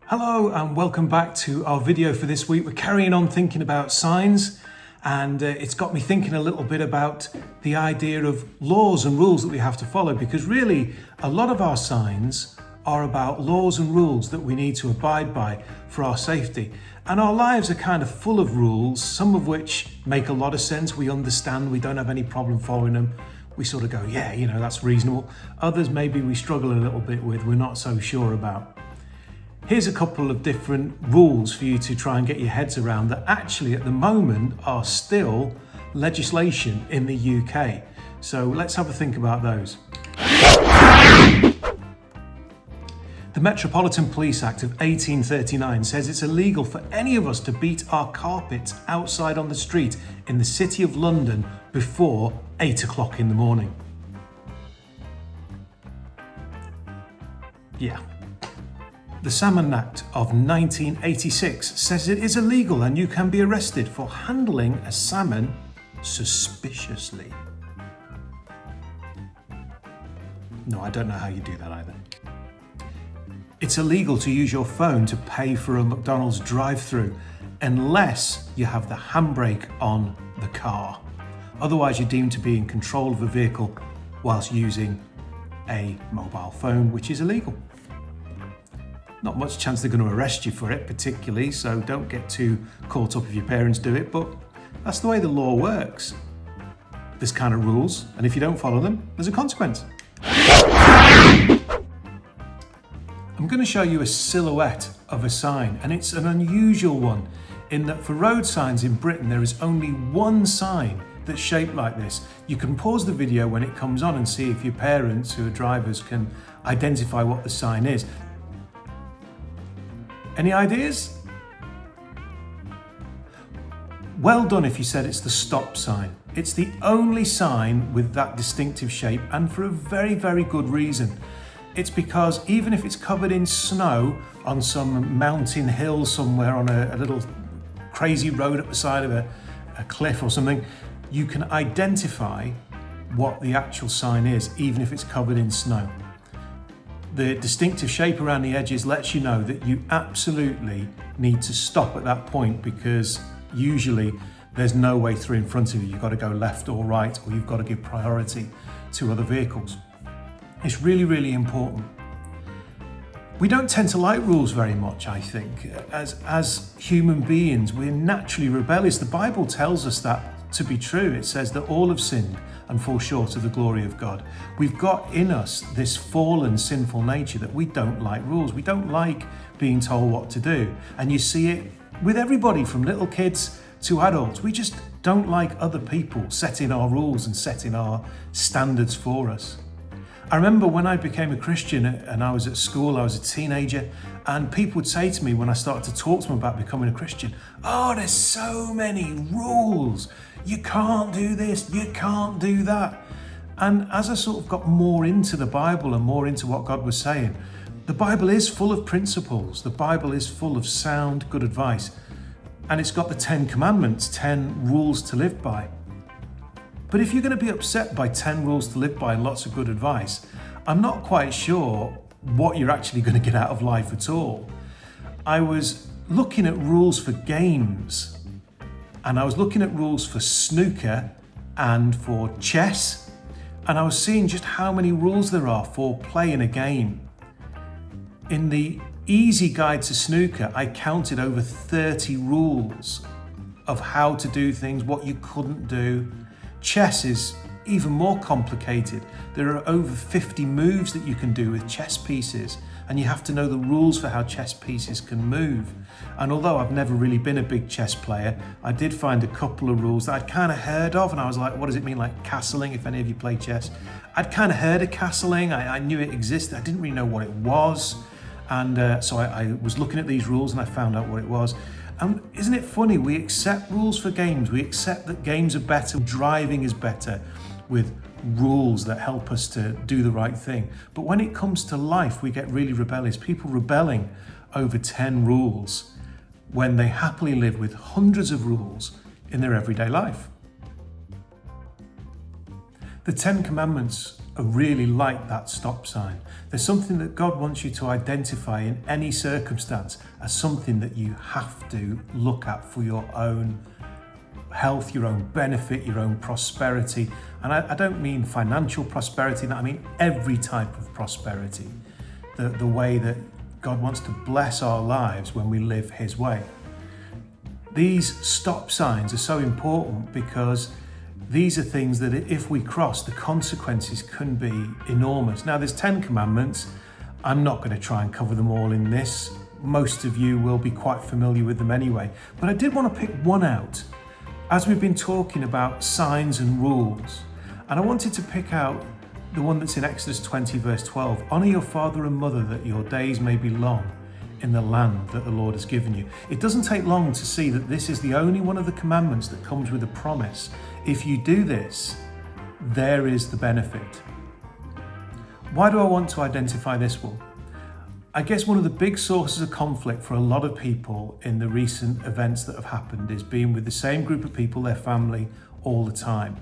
Hello and welcome back to our video for this week. We're carrying on thinking about signs, and it's got me thinking a little bit about the idea of laws and rules that we have to follow, because really a lot of our signs are about laws and rules that we need to abide by for our safety. And our lives are kind of full of rules, some of which make a lot of sense. We understand, we don't have any problem following them. We sort of go, yeah, that's reasonable. Others maybe we struggle a little bit with, we're not so sure about. Here's a couple of different rules for you to try and get your heads around that actually at the moment are still legislation in the UK. So let's have a think about those. The Metropolitan Police Act of 1839 says it's illegal for any of us to beat our carpets outside on the street in the City of London before 8 o'clock in the morning. Yeah. The Salmon Act of 1986 says it is illegal and you can be arrested for handling a salmon suspiciously. No, I don't know how you do that either. It's illegal to use your phone to pay for a McDonald's drive-thru unless you have the handbrake on the car. Otherwise, you're deemed to be in control of a vehicle whilst using a mobile phone, which is illegal. Not much chance they're going to arrest you for it particularly, so don't get too caught up if your parents do it, but that's the way the law works. There's kind of rules, and if you don't follow them, there's a consequence. I'm going to show you a silhouette of a sign, and it's an unusual one in that for road signs in Britain there is only one sign that's shaped like this. You can pause the video when it comes on and see if your parents who are drivers can identify what the sign is. Any ideas? Well done if you said it's the stop sign. It's the only sign with that distinctive shape, and for a very, very good reason. It's because even if it's covered in snow on some mountain hill somewhere on a little crazy road up the side of a cliff or something, you can identify what the actual sign is, even if it's covered in snow. The distinctive shape around the edges lets you know that you absolutely need to stop at that point, because usually there's no way through in front of you. You've got to go left or right, or you've got to give priority to other vehicles. It's really, really important. We don't tend to like rules very much, I think. As human beings, we're naturally rebellious. The Bible tells us that to be true. It says that all have sinned and fall short of the glory of God. We've got in us this fallen, sinful nature that we don't like rules. We don't like being told what to do. And you see it with everybody from little kids to adults. We just don't like other people setting our rules and setting our standards for us. I remember when I became a Christian and I was at school, I was a teenager, and people would say to me when I started to talk to them about becoming a Christian, oh, there's so many rules. You can't do this, you can't do that. And as I sort of got more into the Bible and more into what God was saying, the Bible is full of principles. The Bible is full of sound, good advice. And it's got the 10 commandments, 10 rules to live by. But if you're going to be upset by 10 rules to live by and lots of good advice, I'm not quite sure what you're actually going to get out of life at all. I was looking at rules for games, and I was looking at rules for snooker and for chess, and I was seeing just how many rules there are for playing a game. In the easy guide to snooker, I counted over 30 rules of how to do things, what you couldn't do. Chess is even more complicated. There are over 50 moves that you can do with chess pieces, and you have to know the rules for how chess pieces can move. And although I've never really been a big chess player, I did find a couple of rules that I'd kind of heard of, and I was like, what does it mean, like castling, if any of you play chess? I'd kind of heard of castling, I knew it existed, I didn't really know what it was. And so I was looking at these rules and I found out what it was. And isn't it funny, we accept rules for games, we accept that games are better, driving is better with rules that help us to do the right thing. But when it comes to life, we get really rebellious, people rebelling over 10 rules when they happily live with hundreds of rules in their everyday life. The 10 Commandments are really like that stop sign. There's something that God wants you to identify in any circumstance as something that you have to look at for your own health, your own benefit, your own prosperity. And I don't mean financial prosperity, I mean every type of prosperity. The way that God wants to bless our lives when we live His way. These stop signs are so important because these are things that if we cross, the consequences can be enormous. Now there's 10 commandments. I'm not going to try and cover them all in this. Most of you will be quite familiar with them anyway. But I did want to pick one out as we've been talking about signs and rules. And I wanted to pick out the one that's in Exodus 20 verse 12. Honor your father and mother that your days may be long in the land that the Lord has given you. It doesn't take long to see that this is the only one of the commandments that comes with a promise. If you do this, there is the benefit. Why do I want to identify this one? I guess one of the big sources of conflict for a lot of people in the recent events that have happened is being with the same group of people, their family, all the time,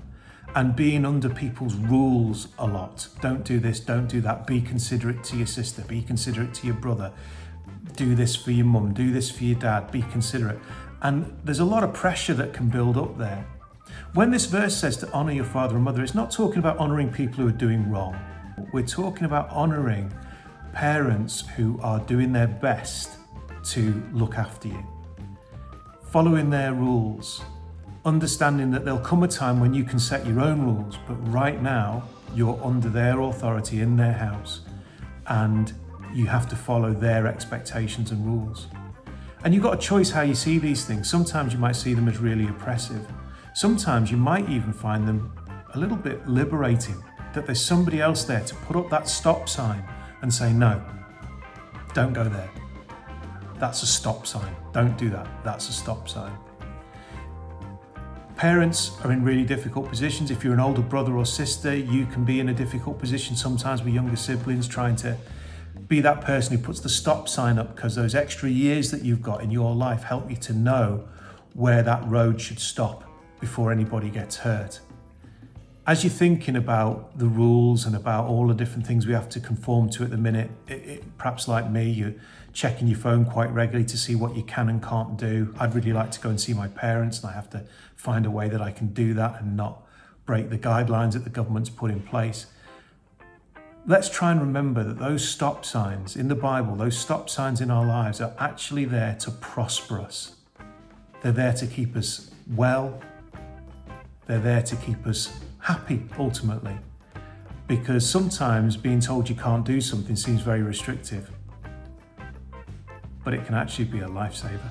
and being under people's rules a lot. Don't do this, don't do that, be considerate to your sister, be considerate to your brother, do this for your mum, do this for your dad, be considerate. And there's a lot of pressure that can build up there. When this verse says to honor your father and mother, it's not talking about honoring people who are doing wrong. We're talking about honoring parents who are doing their best to look after you, following their rules, understanding that there'll come a time when you can set your own rules, but right now you're under their authority in their house and you have to follow their expectations and rules. And you've got a choice how you see these things. Sometimes you might see them as really oppressive. Sometimes you might even find them a little bit liberating, that there's somebody else there to put up that stop sign and say, no, don't go there. That's a stop sign. Don't do that. That's a stop sign. Parents are in really difficult positions. If you're an older brother or sister, you can be in a difficult position sometimes with younger siblings, trying to be that person who puts the stop sign up, because those extra years that you've got in your life help you to know where that road should stop before anybody gets hurt. As you're thinking about the rules and about all the different things we have to conform to at the minute, perhaps like me, you're checking your phone quite regularly to see what you can and can't do. I'd really like to go and see my parents, and I have to find a way that I can do that and not break the guidelines that the government's put in place. Let's try and remember that those stop signs in the Bible, those stop signs in our lives, are actually there to prosper us. They're there to keep us well. They're there to keep us happy, ultimately. Because sometimes being told you can't do something seems very restrictive, but it can actually be a lifesaver.